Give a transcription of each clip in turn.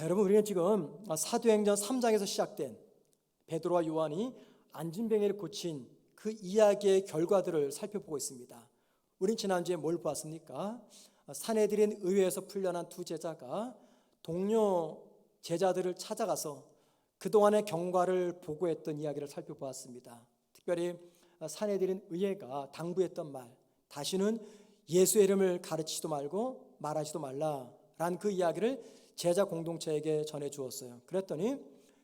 여러분, 우리는 지금 사도행전 3장에서 시작된 베드로와 요한이 안진뱅이를 고친 그 이야기의 결과들을 살펴보고 있습니다. 우린 지난주에 뭘 보았습니까? 산헤드린 의회에서 풀려난 두 제자가 동료 제자들을 찾아가서 그동안의 경과를 보고했던 이야기를 살펴보았습니다. 특별히 산헤드린 의회가 당부했던 말, 다시는 예수의 이름을 가르치지도 말고 말하지도 말라라는 그 이야기를 제자 공동체에게 전해 주었어요. 그랬더니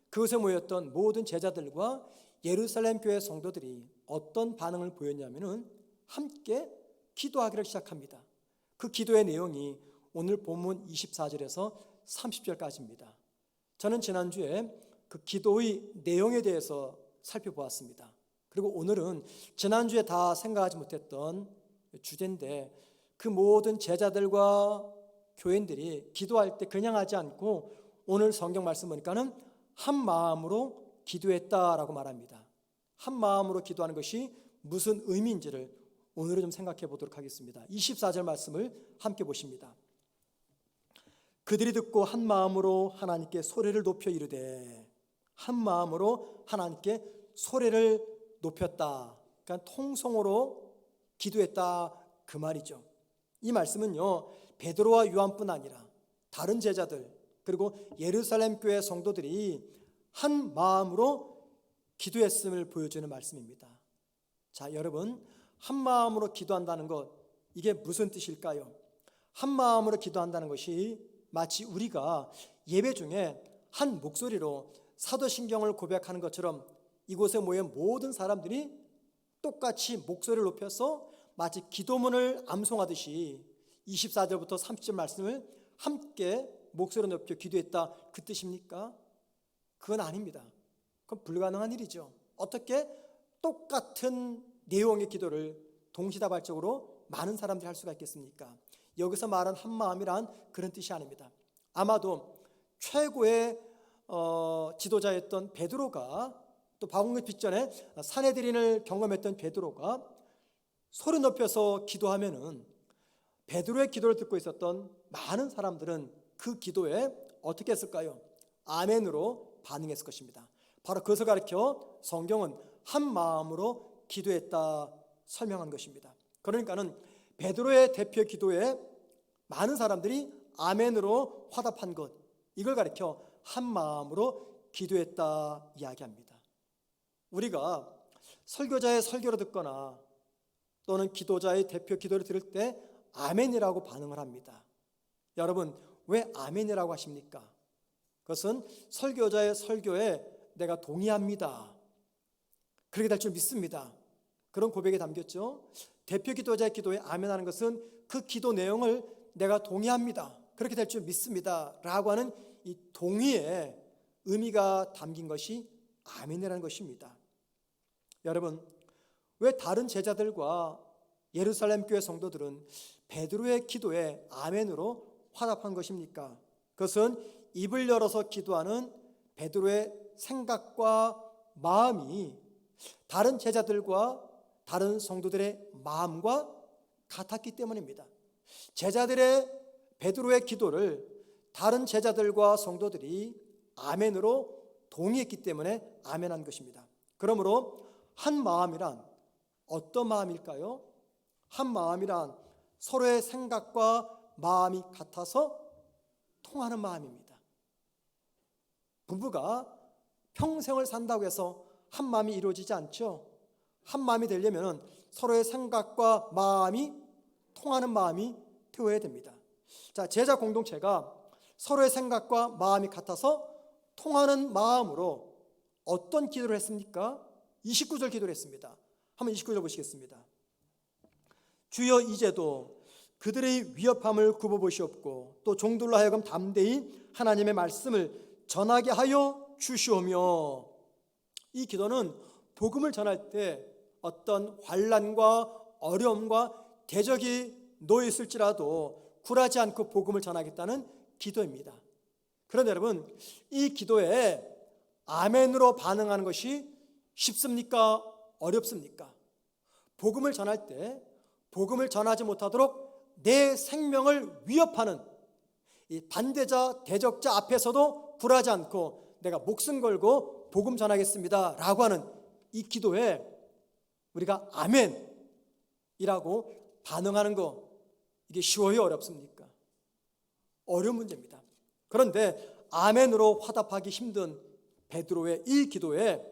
그곳에 모였던 모든 제자들과 예루살렘 교회 성도들이 어떤 반응을 보였냐면은 함께 기도하기를 시작합니다. 그 기도의 내용이 오늘 본문 24절에서 30절까지입니다. 저는 지난주에 그 기도의 내용에 대해서 살펴보았습니다. 그리고 오늘은 지난주에 다 생각하지 못했던 주제인데, 그 모든 제자들과 교인들이 기도할 때 그냥 하지 않고 오늘 성경 말씀 보니까는 한 마음으로 기도했다라고 말합니다. 한 마음으로 기도하는 것이 무슨 의미인지를 오늘은 좀 생각해 보도록 하겠습니다. 24절 말씀을 함께 보십니다. 그들이 듣고 한 마음으로 하나님께 소리를 높여 이르되, 한 마음으로 하나님께 소리를 높였다. 그러니까 통성으로 기도했다 그 말이죠. 이 말씀은요, 베드로와 요한뿐 아니라 다른 제자들 그리고 예루살렘 교회 성도들이 한 마음으로 기도했음을 보여주는 말씀입니다. 자, 여러분, 한 마음으로 기도한다는 것, 이게 무슨 뜻일까요? 한 마음으로 기도한다는 것이 마치 우리가 예배 중에 한 목소리로 사도신경을 고백하는 것처럼 이곳에 모인 모든 사람들이 똑같이 목소리를 높여서 마치 기도문을 암송하듯이 24절부터 30절 말씀을 함께 목소리를 높여 기도했다 그 뜻입니까? 그건 아닙니다. 그건 불가능한 일이죠. 어떻게 똑같은 내용의 기도를 동시다발적으로 많은 사람들이 할 수가 있겠습니까? 여기서 말한 한 마음이란 그런 뜻이 아닙니다. 아마도 최고의 지도자였던 베드로가, 또 바울의 빗전에 산헤드린을 경험했던 베드로가 소리 높여서 기도하면은 베드로의 기도를 듣고 있었던 많은 사람들은 그 기도에 어떻게 했을까요? 아멘으로 반응했을 것입니다. 바로 그것을 가리켜 성경은 한 마음으로 기도했다 설명한 것입니다. 그러니까는 베드로의 대표 기도에 많은 사람들이 아멘으로 화답한 것, 이걸 가리켜 한 마음으로 기도했다 이야기합니다. 우리가 설교자의 설교를 듣거나 또는 기도자의 대표 기도를 들을 때 아멘이라고 반응을 합니다. 여러분, 왜 아멘이라고 하십니까? 그것은 설교자의 설교에 내가 동의합니다, 그렇게 될 줄 믿습니다, 그런 고백이 담겼죠. 대표 기도자의 기도에 아멘하는 것은 그 기도 내용을 내가 동의합니다, 그렇게 될 줄 믿습니다 라고 하는 이 동의의 의미가 담긴 것이 아멘이라는 것입니다. 여러분, 왜 다른 제자들과 예루살렘 교회 성도들은 베드로의 기도에 아멘으로 화답한 것입니까? 그것은 입을 열어서 기도하는 베드로의 생각과 마음이 다른 제자들과 다른 성도들의 마음과 같았기 때문입니다. 제자들의 베드로의 기도를 다른 제자들과 성도들이 아멘으로 동의했기 때문에 아멘한 것입니다. 그러므로 한 마음이란 어떤 마음일까요? 한 마음이란 서로의 생각과 마음이 같아서 통하는 마음입니다. 부부가 평생을 산다고 해서 한 마음이 이루어지지 않죠. 한 마음이 되려면 서로의 생각과 마음이 통하는 마음이 되어야 됩니다. 자, 제자 공동체가 서로의 생각과 마음이 같아서 통하는 마음으로 어떤 기도를 했습니까? 29절 기도를 했습니다. 한번 29절 보시겠습니다. 주여, 이제도 그들의 위협함을 굽어보시옵고 또 종들로 하여금 담대히 하나님의 말씀을 전하게 하여 주시오며. 이 기도는 복음을 전할 때 어떤 환난과 어려움과 대적이 놓여 있을지라도 굴하지 않고 복음을 전하겠다는 기도입니다. 그런데 여러분, 이 기도에 아멘으로 반응하는 것이 쉽습니까? 어렵습니까? 복음을 전할 때 복음을 전하지 못하도록 내 생명을 위협하는 이 반대자, 대적자 앞에서도 굴하지 않고 내가 목숨 걸고 복음 전하겠습니다 라고 하는 이 기도에 우리가 아멘이라고 반응하는 거, 이게 쉬워요, 어렵습니까? 어려운 문제입니다. 그런데 아멘으로 화답하기 힘든 베드로의 이 기도에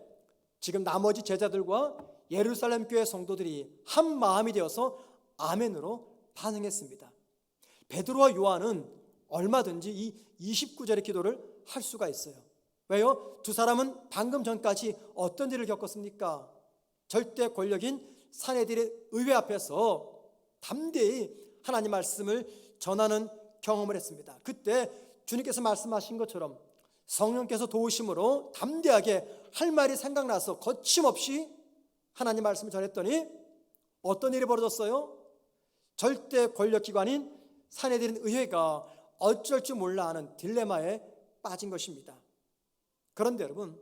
지금 나머지 제자들과 예루살렘 교회 성도들이 한 마음이 되어서 아멘으로 반응했습니다. 베드로와 요한은 얼마든지 이 29절의 기도를 할 수가 있어요. 왜요? 두 사람은 방금 전까지 어떤 일을 겪었습니까? 절대 권력인 산헤드린의 의회 앞에서 담대히 하나님 말씀을 전하는 경험을 했습니다. 그때 주님께서 말씀하신 것처럼 성령께서 도우심으로 담대하게 할 말이 생각나서 거침없이 하나님 말씀을 전했더니 어떤 일이 벌어졌어요? 절대 권력기관인 산헤드린 의회가 어쩔 줄 몰라 하는 딜레마에 빠진 것입니다. 그런데 여러분,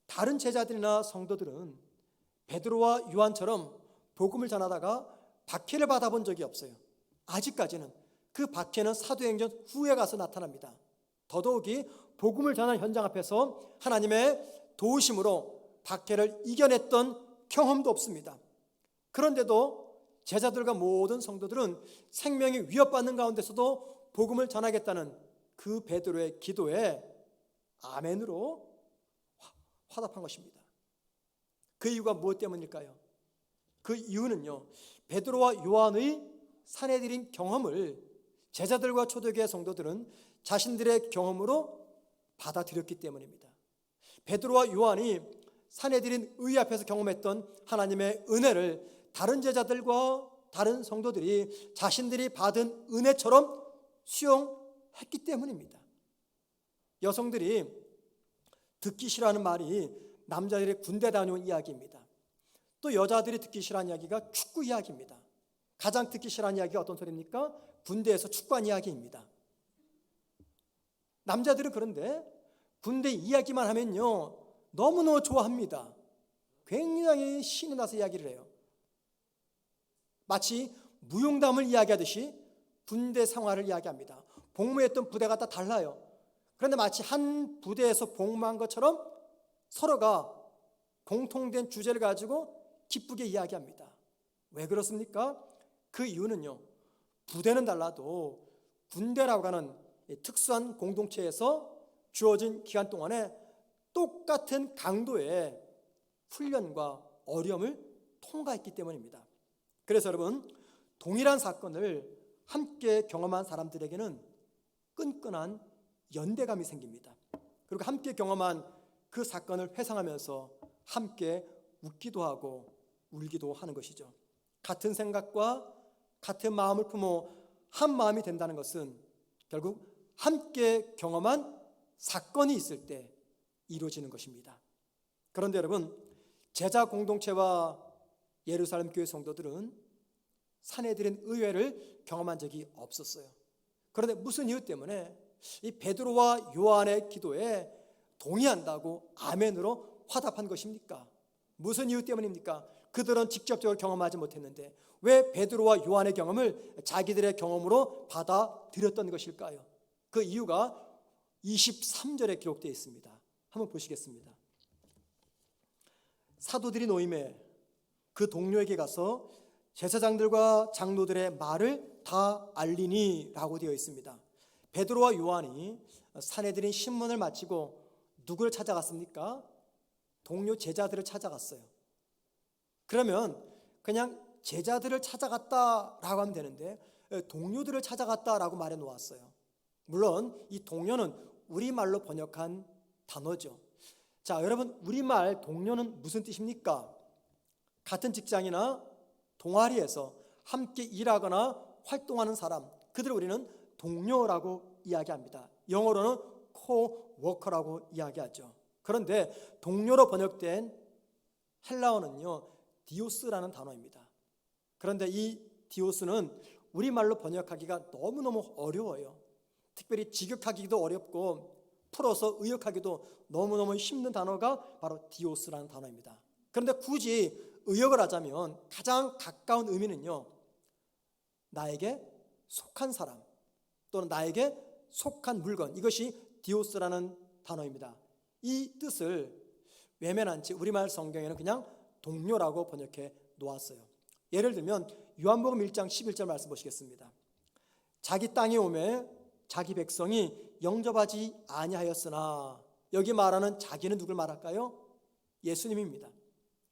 다른 제자들이나 성도들은 베드로와 요한처럼 복음을 전하다가 박해를 받아본 적이 없어요. 아직까지는. 그 박해는 사도행전 후에 가서 나타납니다. 더더욱이 복음을 전하는 현장 앞에서 하나님의 도우심으로 박해를 이겨냈던 경험도 없습니다. 그런데도 제자들과 모든 성도들은 생명이 위협받는 가운데서도 복음을 전하겠다는 그 베드로의 기도에 아멘으로 화답한 것입니다. 그 이유가 무엇 때문일까요? 그 이유는요, 베드로와 요한의 산헤드린 경험을 제자들과 초대교회 성도들은 자신들의 경험으로 받아들였기 때문입니다. 베드로와 요한이 산헤드린 의회 앞에서 경험했던 하나님의 은혜를 다른 제자들과 다른 성도들이 자신들이 받은 은혜처럼 수용했기 때문입니다. 여성들이 듣기 싫어하는 말이 남자들이 군대 다녀온 이야기입니다. 또 여자들이 듣기 싫어하는 이야기가 축구 이야기입니다. 가장 듣기 싫어하는 이야기가 어떤 소리입니까? 군대에서 축구한 이야기입니다. 남자들은 그런데 군대 이야기만 하면요 너무너무 좋아합니다. 굉장히 신이 나서 이야기를 해요. 마치 무용담을 이야기하듯이 군대 생활을 이야기합니다. 복무했던 부대가 다 달라요. 그런데 마치 한 부대에서 복무한 것처럼 서로가 공통된 주제를 가지고 기쁘게 이야기합니다. 왜 그렇습니까? 그 이유는요, 부대는 달라도 군대라고 하는 특수한 공동체에서 주어진 기간 동안에 똑같은 강도의 훈련과 어려움을 통과했기 때문입니다. 그래서 여러분, 동일한 사건을 함께 경험한 사람들에게는 끈끈한 연대감이 생깁니다. 그리고 함께 경험한 그 사건을 회상하면서 함께 웃기도 하고 울기도 하는 것이죠. 같은 생각과 같은 마음을 품어 한 마음이 된다는 것은 결국 함께 경험한 사건이 있을 때 이루어지는 것입니다. 그런데 여러분, 제자 공동체와 예루살렘 교회 성도들은 산헤드린 의회를 경험한 적이 없었어요. 그런데 무슨 이유 때문에 이 베드로와 요한의 기도에 동의한다고 아멘으로 화답한 것입니까? 무슨 이유 때문입니까? 그들은 직접적으로 경험하지 못했는데 왜 베드로와 요한의 경험을 자기들의 경험으로 받아들였던 것일까요? 그 이유가 23절에 기록되어 있습니다. 한번 보시겠습니다. 사도들이 노임에 그 동료에게 가서 제사장들과 장로들의 말을 다 알리니 라고 되어 있습니다. 베드로와 요한이 산헤드린 신문을 마치고 누구를 찾아갔습니까? 동료 제자들을 찾아갔어요. 그러면 그냥 제자들을 찾아갔다라고 하면 되는데 동료들을 찾아갔다라고 말해 놓았어요. 물론 이 동료는 우리말로 번역한 단어죠. 자, 여러분, 우리말 동료는 무슨 뜻입니까? 같은 직장이나 동아리에서 함께 일하거나 활동하는 사람, 그들을 우리는 동료라고 이야기합니다. 영어로는 코워커라고 이야기하죠. 그런데 동료로 번역된 헬라어는요, 디오스라는 단어입니다. 그런데 이 디오스는 우리말로 번역하기가 너무너무 어려워요. 특별히 직역하기도 어렵고 풀어서 의역하기도 너무너무 힘든 단어가 바로 디오스라는 단어입니다. 그런데 굳이 의역을 하자면 가장 가까운 의미는요, 나에게 속한 사람 또는 나에게 속한 물건, 이것이 디오스라는 단어입니다. 이 뜻을 외면한 채 우리말 성경에는 그냥 동료라고 번역해 놓았어요. 예를 들면 요한복음 1장 11절 말씀 보시겠습니다. 자기 땅에 오매 자기 백성이 영접하지 아니하였으나, 여기 말하는 자기는 누굴 말할까요? 예수님입니다.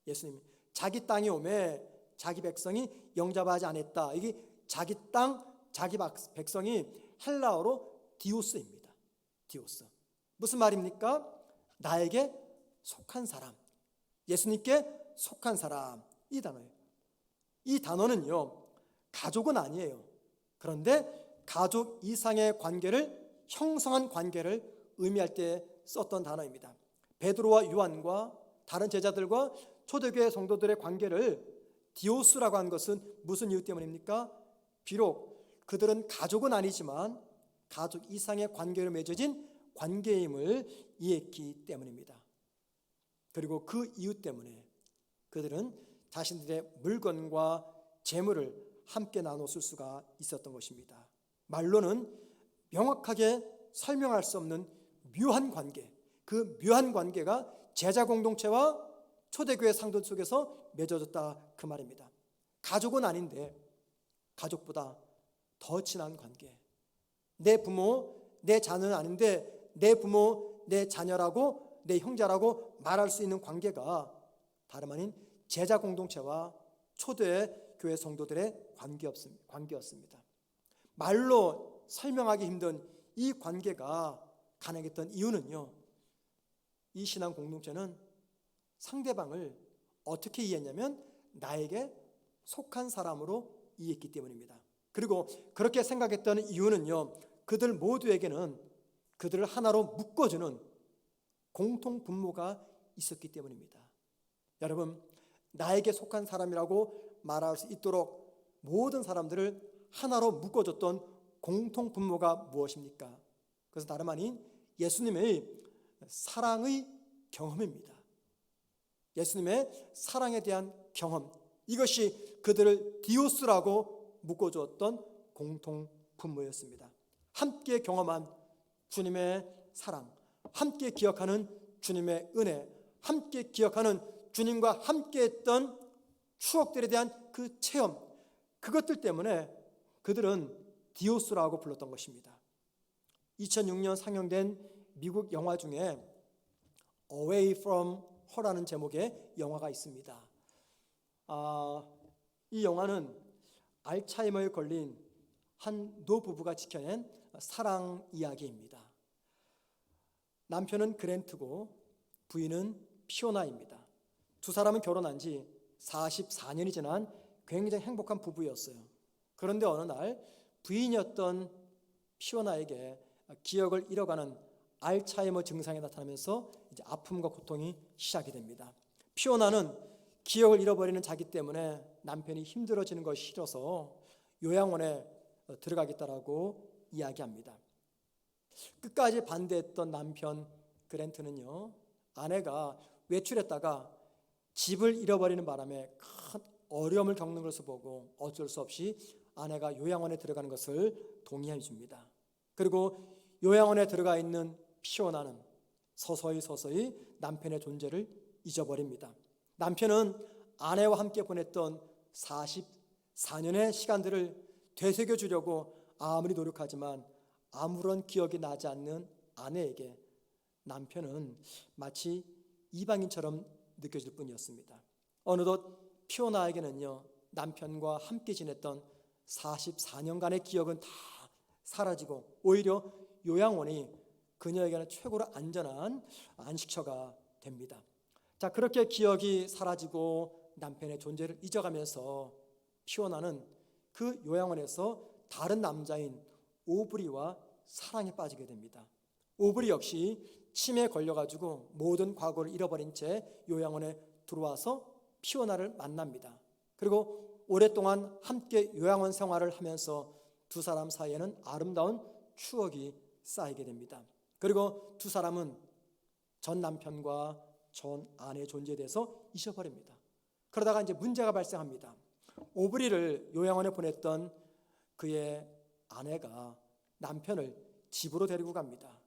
예수님. 자기 땅에 오매 자기 백성이 영접하지 않았다. 이게 자기 땅, 자기 백성이 헬라어로 디오스입니다. 디오스. 무슨 말입니까? 나에게 속한 사람, 예수님께 속한 사람, 이 단어예요. 이 단어는요, 가족은 아니에요. 그런데 가족 이상의 관계를, 형성한 관계를 의미할 때 썼던 단어입니다. 베드로와 요한과 다른 제자들과 초대교회 성도들의 관계를 디오스라고 한 것은 무슨 이유 때문입니까? 비록 그들은 가족은 아니지만 가족 이상의 관계로 맺어진 관계임을 이해했기 때문입니다. 그리고 그 이유 때문에 그들은 자신들의 물건과 재물을 함께 나눠 쓸 수가 있었던 것입니다. 말로는 명확하게 설명할 수 없는 묘한 관계, 그 묘한 관계가 제자 공동체와 초대교회 상도 속에서 맺어졌다, 그 말입니다. 가족은 아닌데 가족보다 더 친한 관계, 내 부모, 내 자녀는 아닌데 내 부모, 내 자녀라고, 내 형제라고 말할 수 있는 관계가 다름 아닌 제자 공동체와 초대교회 성도들의 관계였습니다. 말로 설명하기 힘든 이 관계가 가능했던 이유는요, 이 신앙 공동체는 상대방을 어떻게 이해했냐면 나에게 속한 사람으로 이해했기 때문입니다. 그리고 그렇게 생각했던 이유는요, 그들 모두에게는 그들을 하나로 묶어주는 공통 분모가 있었기 때문입니다. 여러분, 나에게 속한 사람이라고 말할 수 있도록 모든 사람들을 하나로 묶어줬던 공통 분모가 무엇입니까? 그것은 다름 아닌 예수님의 사랑의 경험입니다. 예수님의 사랑에 대한 경험, 이것이 그들을 디오스라고 묶어주었던 공통 분모였습니다. 함께 경험한 주님의 사랑, 함께 기억하는 주님의 은혜, 함께 기억하는 주님과 함께했던 추억들에 대한 그 체험, 그것들 때문에 그들은 디오스라고 불렀던 것입니다. 2006년 상영된 미국 영화 중에 Away from Her라는 제목의 영화가 있습니다. 이 영화는 알츠하이머에 걸린 한 노부부가 지켜낸 사랑 이야기입니다. 남편은 그랜트고 부인은 피오나입니다. 두 사람은 결혼한 지 44년이 지난 굉장히 행복한 부부였어요. 그런데 어느 날 부인이었던 피오나에게 기억을 잃어가는 알츠하이머 증상이 나타나면서 이제 아픔과 고통이 시작이 됩니다. 피오나는 기억을 잃어버리는 자기 때문에 남편이 힘들어지는 것이 싫어서 요양원에 들어가겠다라고 이야기합니다. 끝까지 반대했던 남편 그랜트는요, 아내가 외출했다가 집을 잃어버리는 바람에 큰 어려움을 겪는 것을 보고 어쩔 수 없이 아내가 요양원에 들어가는 것을 동의해 줍니다. 그리고 요양원에 들어가 있는 피오나는 서서히 남편의 존재를 잊어버립니다. 남편은 아내와 함께 보냈던 44년의 시간들을 되새겨 주려고 아무리 노력하지만 아무런 기억이 나지 않는 아내에게 남편은 마치 이방인처럼 느껴질 뿐이었습니다. 어느덧 피오나에게는요, 남편과 함께 지냈던 44년간의 기억은 다 사라지고 오히려 요양원이 그녀에게는 최고로 안전한 안식처가 됩니다. 자, 그렇게 기억이 사라지고 남편의 존재를 잊어가면서 피오나는 그 요양원에서 다른 남자인 오브리와 사랑에 빠지게 됩니다. 오브리 역시 치매에 걸려가지고 모든 과거를 잃어버린 채 요양원에 들어와서 피오나를 만납니다. 그리고 오랫동안 함께 요양원 생활을 하면서 두 사람 사이에는 아름다운 추억이 쌓이게 됩니다. 그리고 두 사람은 전 남편과 전 아내의 존재에 대해서 잊어버립니다. 그러다가 이제 문제가 발생합니다. 오브리를 요양원에 보냈던 그의 아내가 남편을 집으로 데리고 갑니다.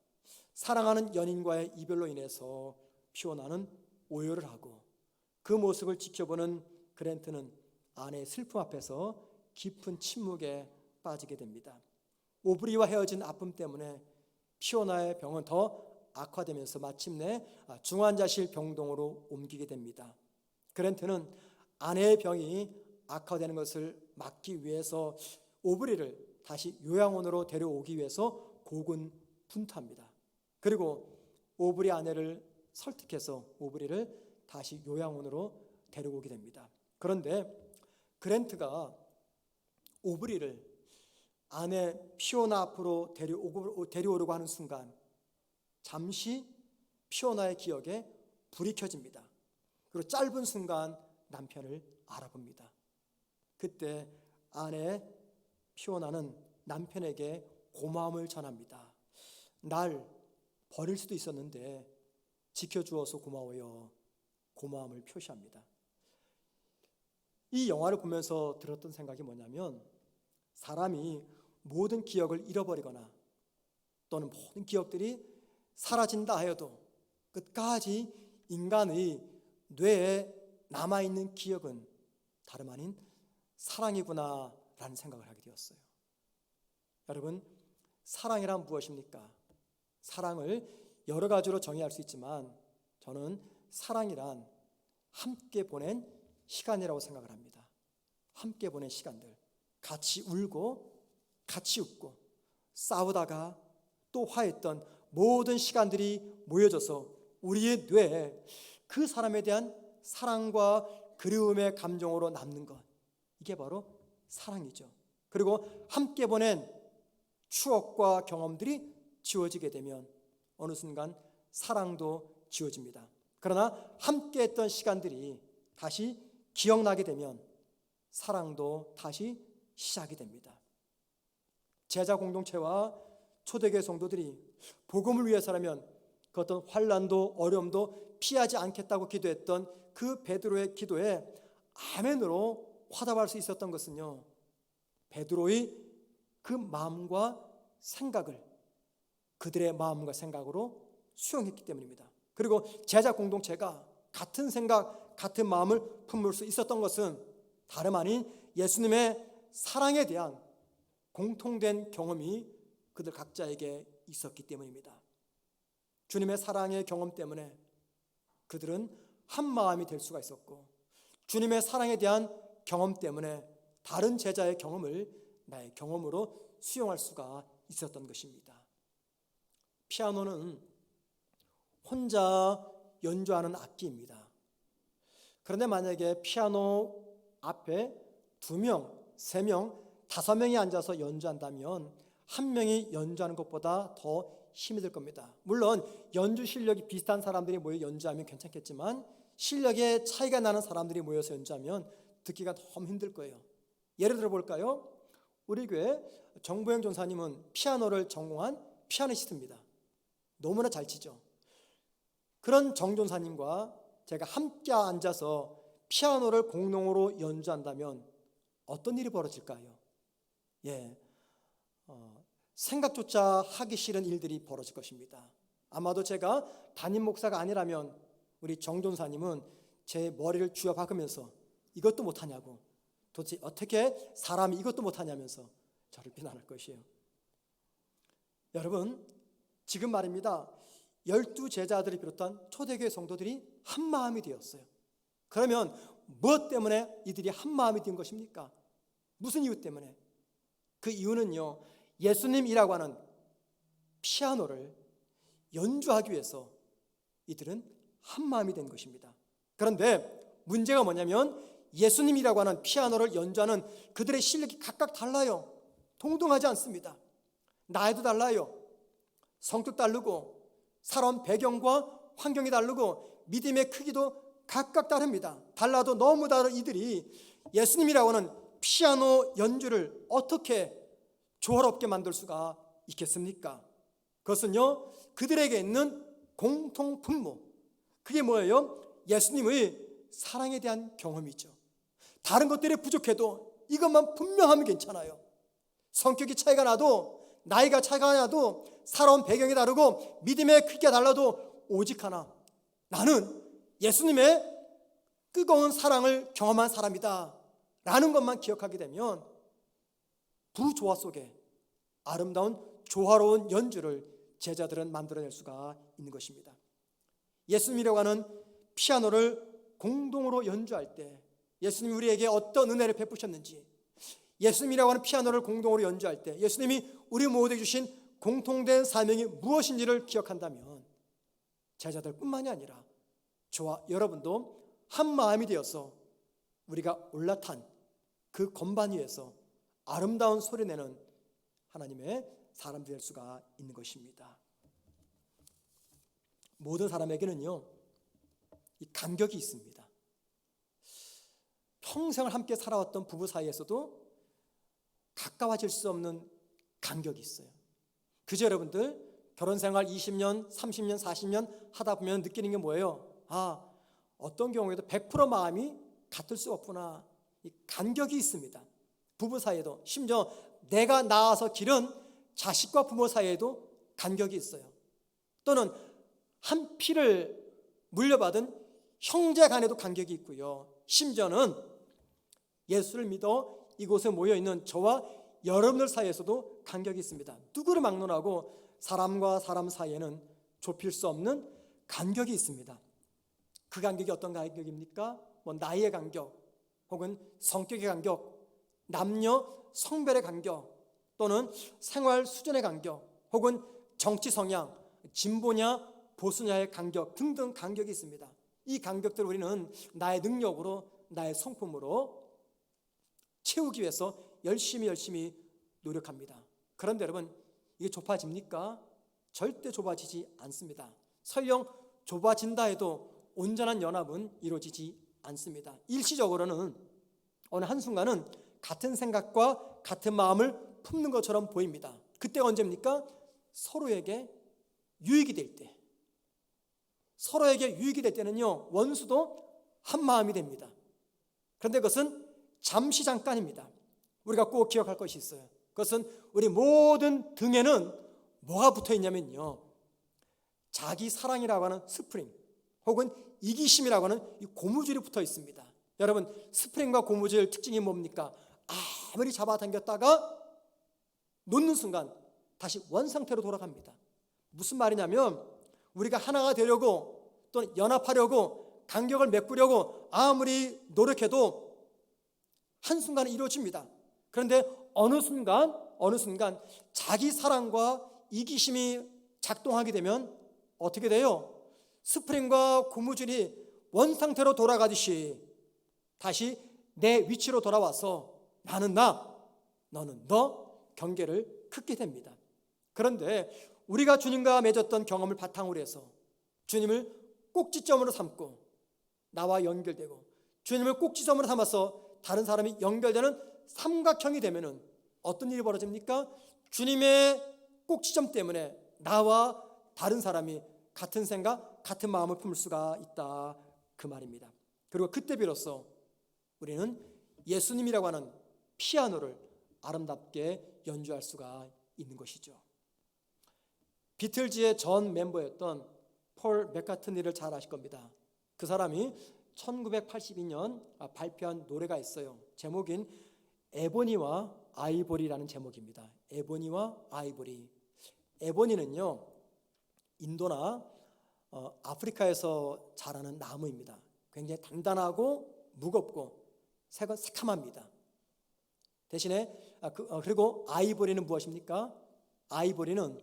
사랑하는 연인과의 이별로 인해서 피오나는 오열을 하고 그 모습을 지켜보는 그랜트는 아내의 슬픔 앞에서 깊은 침묵에 빠지게 됩니다. 오브리와 헤어진 아픔 때문에 피오나의 병은 더 악화되면서 마침내 중환자실 병동으로 옮기게 됩니다. 그랜트는 아내의 병이 악화되는 것을 막기 위해서 오브리를 다시 요양원으로 데려오기 위해서 고군분투합니다. 그리고 오브리 아내를 설득해서 오브리를 다시 요양원으로 데려오게 됩니다. 그런데 그랜트가 오브리를 아내 피오나 앞으로 데려오려고 하는 순간 잠시 피오나의 기억에 불이 켜집니다. 그리고 짧은 순간 남편을 알아봅니다. 그때 아내 피오나는 남편에게 고마움을 전합니다. 날 버릴 수도 있었는데 지켜주어서 고마워요. 고마움을 표시합니다. 이 영화를 보면서 들었던 생각이 뭐냐면 사람이 모든 기억을 잃어버리거나 또는 모든 기억들이 사라진다 하여도 끝까지 인간의 뇌에 남아있는 기억은 다름 아닌 사랑이구나 라는 생각을 하게 되었어요. 여러분, 사랑이란 무엇입니까? 사랑을 여러 가지로 정의할 수 있지만 저는 사랑이란 함께 보낸 시간이라고 생각을 합니다. 함께 보낸 시간들, 같이 울고 같이 웃고 싸우다가 또 화했던 모든 시간들이 모여져서 우리의 뇌에 그 사람에 대한 사랑과 그리움의 감정으로 남는 것, 이게 바로 사랑이죠. 그리고 함께 보낸 추억과 경험들이 지워지게 되면 어느 순간 사랑도 지워집니다. 그러나 함께 했던 시간들이 다시 기억나게 되면 사랑도 다시 시작이 됩니다. 제자 공동체와 초대교회 성도들이 복음을 위해서라면 그 어떤 환난도 어려움도 피하지 않겠다고 기도했던 그 베드로의 기도에 아멘으로 화답할 수 있었던 것은요, 베드로의 그 마음과 생각을 그들의 마음과 생각으로 수용했기 때문입니다. 그리고 제자 공동체가 같은 생각, 같은 마음을 품을 수 있었던 것은 다름 아닌 예수님의 사랑에 대한 공통된 경험이 그들 각자에게 있었기 때문입니다. 주님의 사랑의 경험 때문에 그들은 한 마음이 될 수가 있었고, 주님의 사랑에 대한 경험 때문에 다른 제자의 경험을 나의 경험으로 수용할 수가 있었던 것입니다. 피아노는 혼자 연주하는 악기입니다. 그런데 만약에 피아노 앞에 2명, 3명, 5명이 앉아서 연주한다면 한 명이 연주하는 것보다 더 힘이 들 겁니다. 물론 연주 실력이 비슷한 사람들이 모여 연주하면 괜찮겠지만 실력의 차이가 나는 사람들이 모여서 연주하면 듣기가 너무 힘들 거예요. 예를 들어 볼까요? 우리 교회 정보영 전사님은 피아노를 전공한 피아니스트입니다. 너무나 잘 치죠. 그런 정 전사님과 제가 함께 앉아서 피아노를 공동으로 연주한다면 어떤 일이 벌어질까요? 생각조차 하기 싫은 일들이 벌어질 것입니다. 아마도 제가 담임 목사가 아니라면 우리 정 전사님은 제 머리를 쥐어박으면서 이것도 못하냐고, 도대체 어떻게 사람이 이것도 못하냐면서 저를 비난할 것이에요. 여러분, 지금 말입니다. 12제자들을 비롯한 초대교회 성도들이 한 마음이 되었어요. 그러면 무엇 때문에 이들이 한 마음이 된 것입니까? 무슨 이유 때문에? 그 이유는요, 예수님이라고 하는 피아노를 연주하기 위해서 이들은 한 마음이 된 것입니다. 그런데 문제가 뭐냐면 예수님이라고 하는 피아노를 연주하는 그들의 실력이 각각 달라요. 동등하지 않습니다. 나이도 달라요. 성격 다르고 살아온 배경과 환경이 다르고 믿음의 크기도 각각 다릅니다. 달라도 너무 다른 이들이 예수님이라고 하는 피아노 연주를 어떻게 조화롭게 만들 수가 있겠습니까? 그것은요, 그들에게 있는 공통 분모, 그게 뭐예요? 예수님의 사랑에 대한 경험이죠. 다른 것들이 부족해도 이것만 분명하면 괜찮아요. 성격이 차이가 나도 나이가 차이가 나도 살아온 배경이 다르고 믿음의 크기가 달라도 오직 하나, 나는 예수님의 뜨거운 사랑을 경험한 사람이다 라는 것만 기억하게 되면 부조화 속에 아름다운 조화로운 연주를 제자들은 만들어낼 수가 있는 것입니다. 예수님이라고 하는 피아노를 공동으로 연주할 때 예수님이 우리에게 어떤 은혜를 베푸셨는지, 예수님이라고 하는 피아노를 공동으로 연주할 때 예수님이 우리 모두에게 주신 공통된 사명이 무엇인지를 기억한다면 제자들뿐만이 아니라 저와 여러분도 한 마음이 되어서 우리가 올라탄 그 건반 위에서 아름다운 소리내는 하나님의 사람들이 될 수가 있는 것입니다. 모든 사람에게는요, 이 간격이 있습니다. 평생을 함께 살아왔던 부부 사이에서도 가까워질 수 없는 간격이 있어요. 그저 여러분들 결혼 생활 20년, 30년, 40년 하다 보면 느끼는 게 뭐예요? 어떤 경우에도 100% 마음이 같을 수 없구나. 이 간격이 있습니다. 부부 사이에도, 심지어 내가 낳아서 기른 자식과 부모 사이에도 간격이 있어요. 또는 한 피를 물려받은 형제 간에도 간격이 있고요. 심지어는 예수를 믿어 이곳에 모여있는 저와 여러분들 사이에서도 간격이 있습니다. 누구를 막론하고 사람과 사람 사이에는 좁힐 수 없는 간격이 있습니다. 그 간격이 어떤 간격입니까? 나이의 간격, 혹은 성격의 간격, 남녀 성별의 간격, 또는 생활 수준의 간격, 혹은 정치 성향, 진보냐 보수냐의 간격 등등 간격이 있습니다. 이 간격들을 우리는 나의 능력으로, 나의 성품으로 채우기 위해서 열심히 노력합니다. 그런데 여러분, 이게 좁아집니까? 절대 좁아지지 않습니다. 설령 좁아진다 해도 온전한 연합은 이루어지지 않습니다. 일시적으로는 어느 한순간은 같은 생각과 같은 마음을 품는 것처럼 보입니다. 그때가 언제입니까? 서로에게 유익이 될 때. 서로에게 유익이 될 때는요, 원수도 한 마음이 됩니다. 그런데 그것은 잠시 잠깐입니다. 우리가 꼭 기억할 것이 있어요. 그것은 우리 모든 등에는 뭐가 붙어 있냐면요, 자기 사랑이라고 하는 스프링, 혹은 이기심이라고 하는 이 고무줄이 붙어 있습니다. 여러분, 스프링과 고무줄 특징이 뭡니까? 아무리 잡아당겼다가 놓는 순간 다시 원상태로 돌아갑니다. 무슨 말이냐면, 우리가 하나가 되려고 또는 연합하려고 간격을 메꾸려고 아무리 노력해도 한순간에 이루어집니다. 그런데 어느 순간 자기 사랑과 이기심이 작동하게 되면 어떻게 돼요? 스프링과 고무줄이 원상태로 돌아가듯이 다시 내 위치로 돌아와서 나는 나, 너는 너 경계를 긋게 됩니다. 그런데 우리가 주님과 맺었던 경험을 바탕으로 해서 주님을 꼭지점으로 삼고 나와 연결되고 주님을 꼭지점으로 삼아서 다른 사람이 연결되는 삼각형이 되면은 어떤 일이 벌어집니까? 주님의 꼭지점 때문에 나와 다른 사람이 같은 생각, 같은 마음을 품을 수가 있다, 그 말입니다. 그리고 그때 비로소 우리는 예수님이라고 하는 피아노를 아름답게 연주할 수가 있는 것이죠. 비틀즈의 전 멤버였던 폴 맥카트니를 잘 아실 겁니다. 그 사람이 1982년 발표한 노래가 있어요. 제목인 에보니와 아이보리라는 제목입니다. 에보니와 아이보리. 에보니는요, 인도나 아프리카에서 자라는 나무입니다. 굉장히 단단하고 무겁고 색은 새카맣니다. 대신에 그리고 아이보리는 무엇입니까? 아이보리는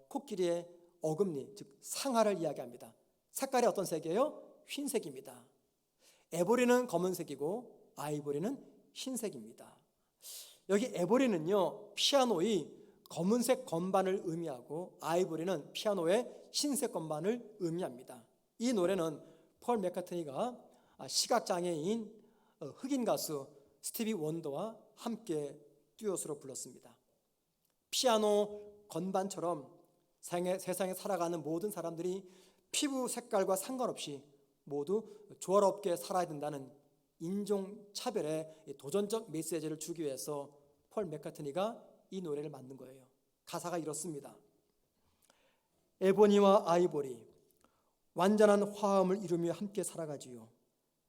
코끼리의 어금니, 즉 상아를 이야기합니다. 색깔이 어떤 색이에요? 흰색입니다. 에보리는 검은색이고 아이보리는 흰색입니다. 여기 에보리는요, 피아노의 검은색 건반을 의미하고 아이보리는 피아노의 흰색 건반을 의미합니다. 이 노래는 폴 맥카트니가 시각장애인 흑인 가수 스티비 원더와 함께 듀엣으로 불렀습니다. 피아노 건반처럼 세상에 살아가는 모든 사람들이 피부 색깔과 상관없이 모두 조화롭게 살아야 된다는 인종차별의 도전적 메시지를 주기 위해서 폴 맥카트니가 이 노래를 만든 거예요. 가사가 이렇습니다. 에보니와 아이보리 완전한 화음을 이루며 함께 살아가지요.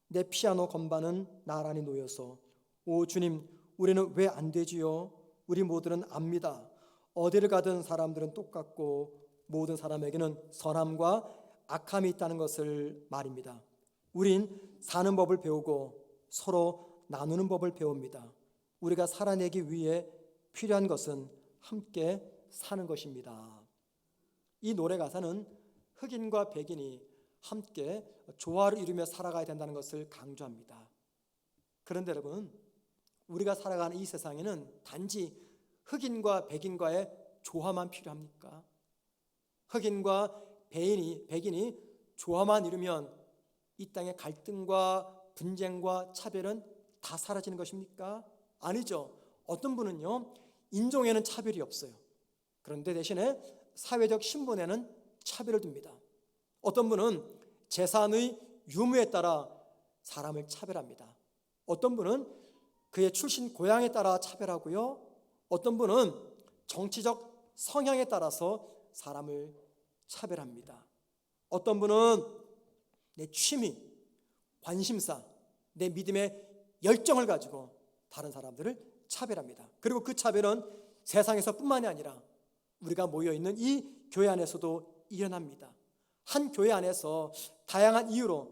내 피아노 건반은 나란히 놓여서 오 주님 우리는 왜 안 되지요? 우리 모두는 압니다. 어디를 가든 사람들은 똑같고 모든 사람에게는 선함과 악함이 있다는 것을 말입니다. 우린 사는 법을 배우고 서로 나누는 법을 배웁니다. 우리가 살아내기 위해 필요한 것은 함께 사는 것입니다. 이 노래 가사는 흑인과 백인이 함께 조화를 이루며 살아가야 된다는 것을 강조합니다. 그런데 여러분, 우리가 살아가는 이 세상에는 단지 흑인과 백인과의 조화만 필요합니까? 흑인과 백인이 조화만 이루면 이 땅의 갈등과 분쟁과 차별은 다 사라지는 것입니까? 아니죠. 어떤 분은요, 인종에는 차별이 없어요. 그런데 대신에 사회적 신분에는 차별을 둡니다. 어떤 분은 재산의 유무에 따라 사람을 차별합니다. 어떤 분은 그의 출신 고향에 따라 차별하고요. 어떤 분은 정치적 성향에 따라서 사람을 차별합니다. 어떤 분은 내 취미, 관심사, 내 믿음의 열정을 가지고 다른 사람들을 차별합니다. 그리고 그 차별은 세상에서 뿐만이 아니라 우리가 모여있는 이 교회 안에서도 일어납니다. 한 교회 안에서 다양한 이유로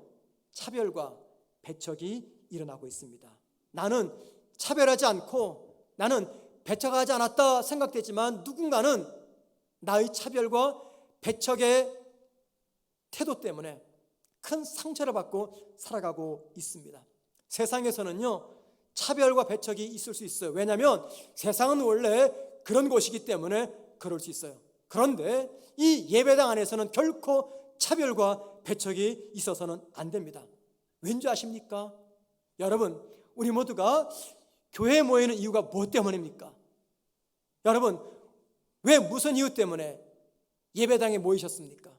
차별과 배척이 일어나고 있습니다. 나는 차별하지 않고 나는 배척하지 않았다 생각되지만 누군가는 나의 차별과 배척의 태도 때문에 큰 상처를 받고 살아가고 있습니다. 세상에서는요, 차별과 배척이 있을 수 있어요. 왜냐하면 세상은 원래 그런 곳이기 때문에 그럴 수 있어요. 그런데 이 예배당 안에서는 결코 차별과 배척이 있어서는 안 됩니다. 왠지 아십니까? 여러분, 우리 모두가 교회에 모이는 이유가 뭐 때문입니까? 여러분, 왜 무슨 이유 때문에 예배당에 모이셨습니까?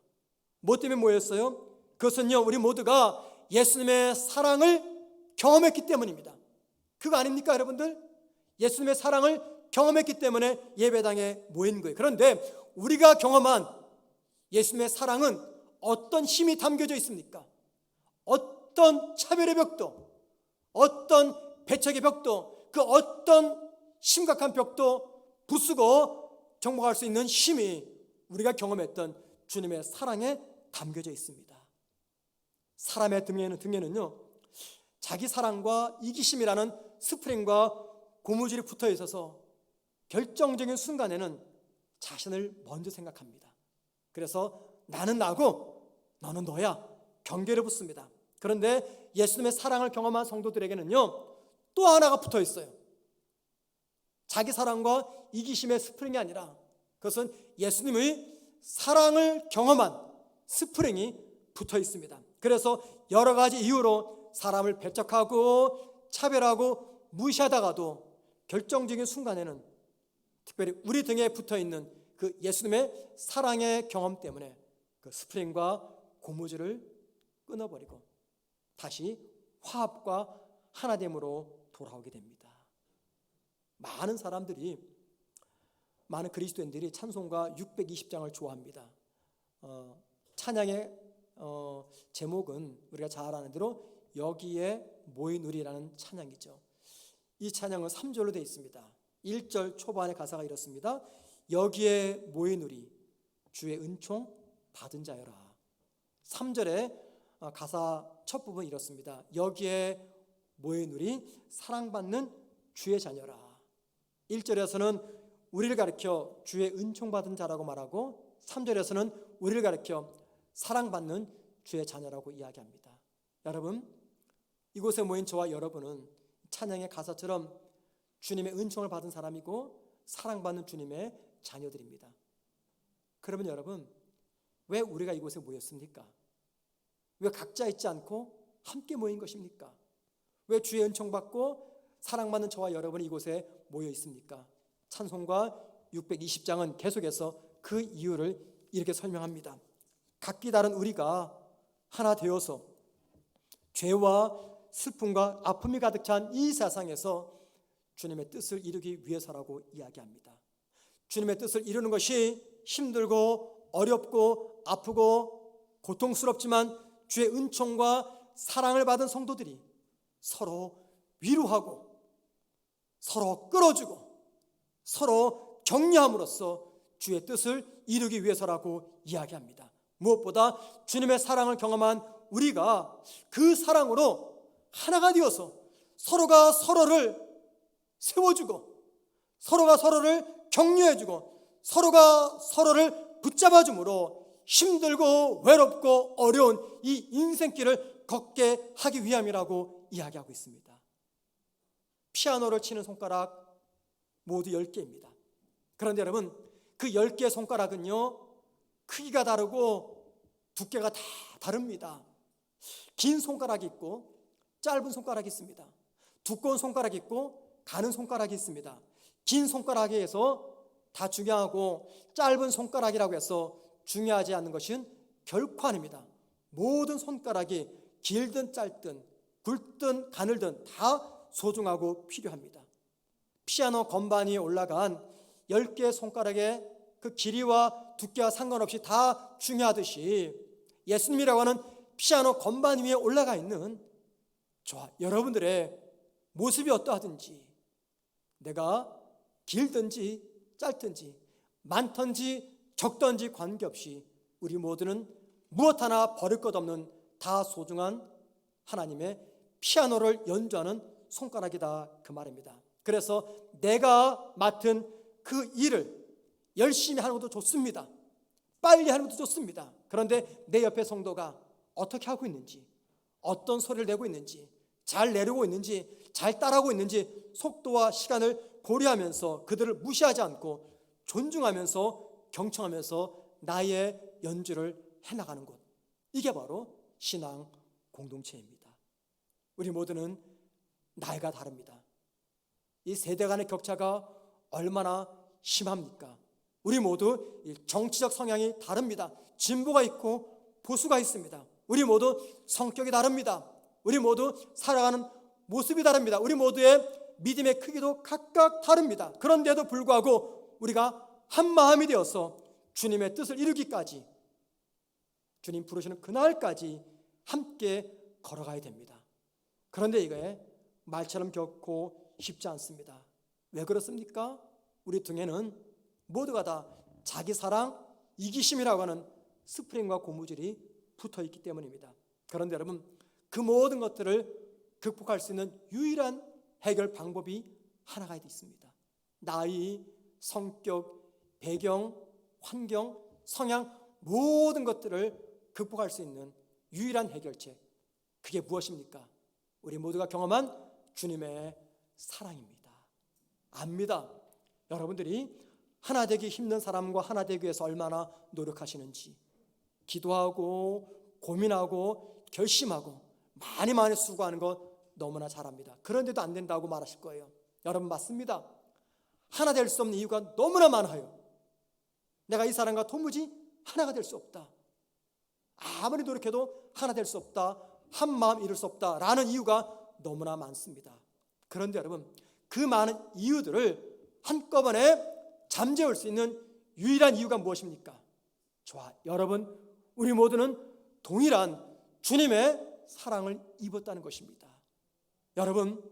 뭐 때문에 모였어요? 그것은요, 우리 모두가 예수님의 사랑을 경험했기 때문입니다. 그거 아닙니까, 여러분들? 예수님의 사랑을 경험했기 때문에 예배당에 모인 거예요. 그런데 우리가 경험한 예수님의 사랑은 어떤 힘이 담겨져 있습니까? 어떤 차별의 벽도, 어떤 배척의 벽도, 그 어떤 심각한 벽도 부수고 정복할 수 있는 힘이 우리가 경험했던 주님의 사랑에 담겨져 있습니다. 사람의 등에는요, 자기 사랑과 이기심이라는 스프링과 고무줄이 붙어 있어서 결정적인 순간에는 자신을 먼저 생각합니다. 그래서 나는 나고 너는 너야, 경계를 붙습니다. 그런데 예수님의 사랑을 경험한 성도들에게는요, 또 하나가 붙어 있어요. 자기 사랑과 이기심의 스프링이 아니라 그것은 예수님의 사랑을 경험한 스프링이 붙어 있습니다. 그래서 여러 가지 이유로 사람을 배척하고 차별하고 무시하다가도 결정적인 순간에는 특별히 우리 등에 붙어 있는 그 예수님의 사랑의 경험 때문에 그 스프링과 고무줄을 끊어버리고 다시 화합과 하나됨으로 돌아오게 됩니다. 많은 그리스도인들이 찬송가 620장을 좋아합니다. 찬양의 제목은 우리가 잘 아는 대로 여기에 모인 우리라는 찬양이죠. 이 찬양은 3절로 되어 있습니다. 1절 초반의 가사가 이렇습니다. 여기에 모인 우리 주의 은총 받은 자여라. 3절의 가사 첫 부분이 이렇습니다. 여기에 모인 우리 사랑받는 주의 자녀라. 1절에서는 우리를 가리켜 주의 은총 받은 자라고 말하고 3절에서는 우리를 가리켜 사랑받는 주의 자녀라고 이야기합니다. 여러분, 이곳에 모인 저와 여러분은 찬양의 가사처럼 주님의 은총을 받은 사람이고 사랑받는 주님의 자녀들입니다. 그러면 여러분, 왜 우리가 이곳에 모였습니까? 왜 각자 있지 않고 함께 모인 것입니까? 왜 주의 은총 받고 사랑받는 저와 여러분이 이곳에 모여 있습니까? 찬송가 620장은 계속해서 그 이유를 이렇게 설명합니다. 각기 다른 우리가 하나 되어서 죄와 슬픔과 아픔이 가득 찬 이 세상에서 주님의 뜻을 이루기 위해서라고 이야기합니다. 주님의 뜻을 이루는 것이 힘들고 어렵고 아프고 고통스럽지만 주의 은총과 사랑을 받은 성도들이 서로 위로하고 서로 끌어주고 서로 격려함으로써 주의 뜻을 이루기 위해서라고 이야기합니다. 무엇보다 주님의 사랑을 경험한 우리가 그 사랑으로 하나가 되어서 서로가 서로를 세워주고 서로가 서로를 격려해주고 서로가 서로를 붙잡아줌으로 힘들고 외롭고 어려운 이 인생길을 걷게 하기 위함이라고 이야기하고 있습니다. 피아노를 치는 손가락 모두 10개입니다. 그런데 여러분, 그 10개의 손가락은요, 크기가 다르고 두께가 다 다릅니다. 긴 손가락이 있고 짧은 손가락이 있습니다. 두꺼운 손가락이 있고 가는 손가락이 있습니다. 긴 손가락에서 다 중요하고 짧은 손가락이라고 해서 중요하지 않는 것은 결코 아닙니다. 모든 손가락이 길든 짧든 굵든 가늘든 다 소중하고 필요합니다. 피아노 건반 위에 올라간 10개의 손가락의 그 길이와 두께와 상관없이 다 중요하듯이 예수님이라고 하는 피아노 건반 위에 올라가 있는 저와 여러분들의 모습이 어떠하든지, 내가 길든지 짧든지 많든지 적든지 관계없이 우리 모두는 무엇 하나 버릴 것 없는 다 소중한 하나님의 피아노를 연주하는 손가락이다, 그 말입니다. 그래서 내가 맡은 그 일을 열심히 하는 것도 좋습니다. 빨리 하는 것도 좋습니다. 그런데 내 옆에 성도가 어떻게 하고 있는지, 어떤 소리를 내고 있는지, 잘 내려고 있는지, 잘 따라하고 있는지 속도와 시간을 고려하면서 그들을 무시하지 않고 존중하면서 경청하면서 나의 연주를 해나가는 것, 이게 바로 신앙 공동체입니다. 우리 모두는 나이가 다릅니다. 이 세대 간의 격차가 얼마나 심합니까? 우리 모두 정치적 성향이 다릅니다. 진보가 있고 보수가 있습니다. 우리 모두 성격이 다릅니다. 우리 모두 살아가는 모습이 다릅니다. 우리 모두의 믿음의 크기도 각각 다릅니다. 그런데도 불구하고 우리가 한 마음이 되어서 주님의 뜻을 이루기까지, 주님 부르시는 그날까지 함께 걸어가야 됩니다. 그런데 이게 말처럼 결코 쉽지 않습니다. 왜 그렇습니까? 우리 등에는 모두가 다 자기 사랑, 이기심이라고 하는 스프링과 고무줄이 붙어 있기 때문입니다. 그런데 여러분, 그 모든 것들을 극복할 수 있는 유일한 해결 방법이 하나가 있습니다. 나이, 성격, 배경, 환경, 성향, 모든 것들을 극복할 수 있는 유일한 해결책, 그게 무엇입니까? 우리 모두가 경험한 주님의 사랑입니다. 압니다. 여러분들이 하나 되기 힘든 사람과 하나 되기 위해서 얼마나 노력하시는지, 기도하고 고민하고 결심하고 많이 수고하는 것 너무나 잘 압니다. 그런데도 안 된다고 말하실 거예요. 여러분, 맞습니다. 하나 될 수 없는 이유가 너무나 많아요. 내가 이 사람과 도무지 하나가 될 수 없다, 아무리 노력해도 하나 될 수 없다, 한 마음 이룰 수 없다라는 이유가 너무나 많습니다. 그런데 여러분, 그 많은 이유들을 한꺼번에 잠재울 수 있는 유일한 이유가 무엇입니까? 저와 여러분, 우리 모두는 동일한 주님의 사랑을 입었다는 것입니다. 여러분,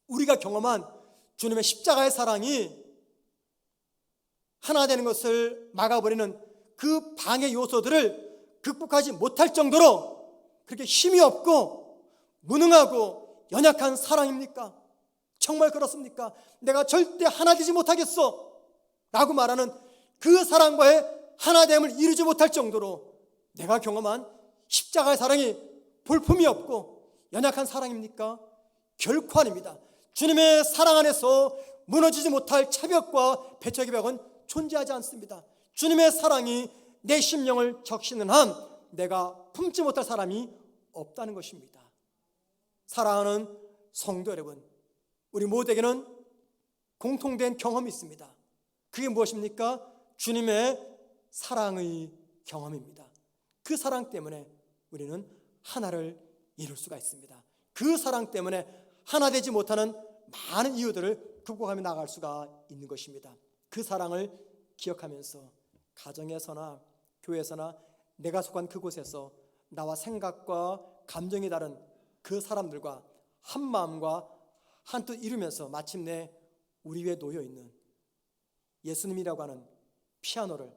우리가 경험한 주님의 십자가의 사랑이 하나 되는 것을 막아버리는 그 방해 요소들을 극복하지 못할 정도로 그렇게 힘이 없고 무능하고 연약한 사랑입니까? 정말 그렇습니까? 내가 절대 하나 되지 못하겠어 라고 말하는 그 사랑과의 하나됨을 이루지 못할 정도로 내가 경험한 십자가의 사랑이 볼품이 없고 연약한 사랑입니까? 결코 아닙니다. 주님의 사랑 안에서 무너지지 못할 차벽과 배척의 벽은 존재하지 않습니다. 주님의 사랑이 내 심령을 적시는 한 내가 품지 못할 사람이 없다는 것입니다. 사랑하는 성도 여러분, 우리 모두에게는 공통된 경험이 있습니다. 그게 무엇입니까? 주님의 사랑의 경험입니다. 그 사랑 때문에 우리는 하나를 이룰 수가 있습니다. 그 사랑 때문에 하나 되지 못하는 많은 이유들을 극복하며 나아갈 수가 있는 것입니다. 그 사랑을 기억하면서 가정에서나 교회에서나 내가 속한 그곳에서 나와 생각과 감정이 다른 그 사람들과 한 마음과 한 뜻 이루면서 마침내 우리 위에 놓여 있는 예수님이라고 하는 피아노를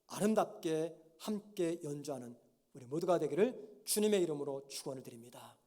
아름답게 함께 연주하는 우리 모두가 되기를 주님의 이름으로 축원을 드립니다.